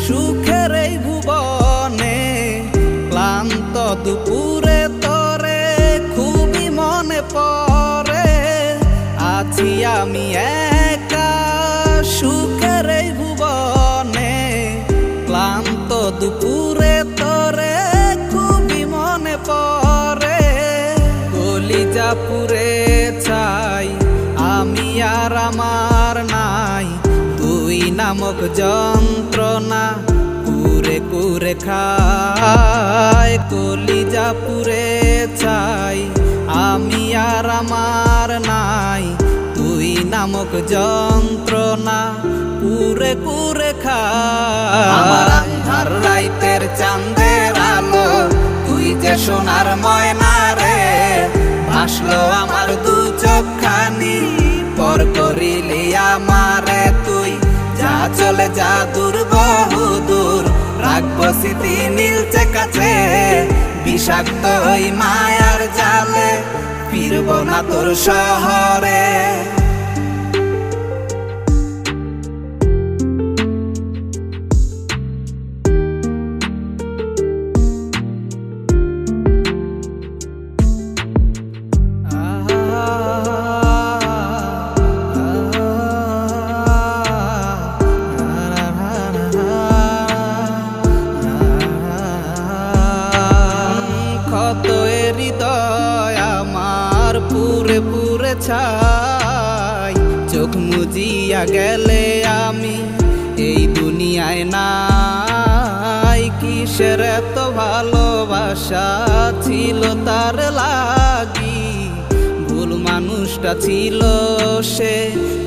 সুখের এই ভুবনে ক্লান্ত দুপুরে তোরে খুবই মনে পড়ে। আছি আমি একা সুখের এই ভুবনে ক্লান্ত দুপুরে তোরে খুবই মনে পড়ে। কলিজা পুরে চাই আমি আর আমার নাই, তুই নামক যন্ত্রণা কুরে কুরে খায়। কলিজা পুরে চাই আমি আর আমার নাই, তুই নামক যন্ত্রণা কুরে কুরে খায়। আমার আন্ধার রাইতের চাঁদের আলো তুই যে সোনার ময়না রে, ভাসলো আমার দু চোখখানি পর করিলি আমারে তুই। যা চলে যা দূর বহু দূর, রাখবো স্মৃতি নীলচে কাছে। বিষাক্ত ওই মায়ার জালে ফিরব না তোর শহরে। পুরে পুরে ছাই, চোখ মুজিয়া গেলে আমি এই দুনিয়ায় নাই। কিসের এত ভালোবাসা ছিল তার লাগি, ভুল মানুষটা ছিল সে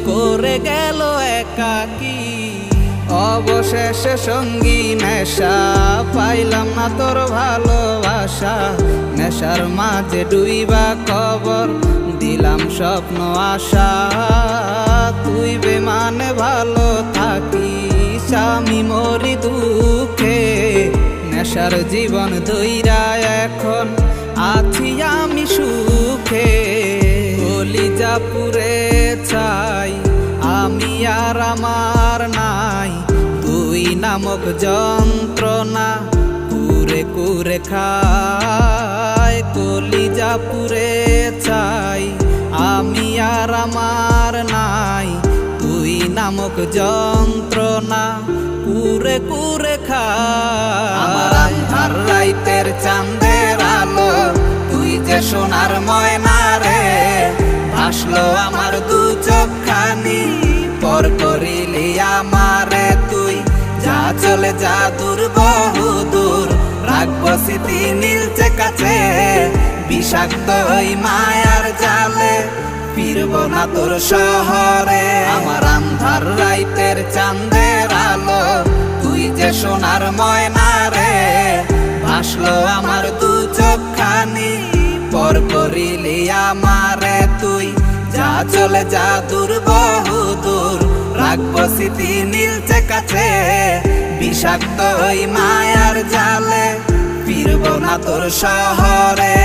করে গেল একাকী। অবশেষে সঙ্গী নেশা পাইলাম না তোর ভালোবাসা, নেশার মাঝে ডুইবা কবর দিলাম স্বপ্ন আশা। তুই বেমানে ভালো থাকিস আমি মরি দুঃখে, নেশার জীবন ধইরা এখন আছি আমি সুখে। কলিজা পুরে চাই আমি আর আমার নাই, তুই নামক যন্ত্রণা কুরে কুরে খায়। কলিজা পুরে চাই আমি আর আমার নাই, তুই নামক যন্ত্রণা কুরে কুরে খায়। আমার আন্ধার রাইতের চাঁদের আলো তুই যে সোনার ময়না রে, ভাসলো আমার দু চোখখানি পর করিলি আমারে তুই। যা চলে যা দূর বহু দূর, রাখবো স্মৃতি নীলচে কাছে। বিষাক্ত ওই মায়ার জালে ফিরব না তোর শহরে। আমার আন্ধার রাইতের চাঁদের আলো তুই যে সোনার ময়না রে, ভাসলো আমার দু চোখখানি পর করিলি আমারে তুই। যা চলে যা দূর বহু দূর, রাখবো স্মৃতি নীলচে কাছে। বিষাক্ত ওই মায়ার জালে ফিরব না তোর শহরে।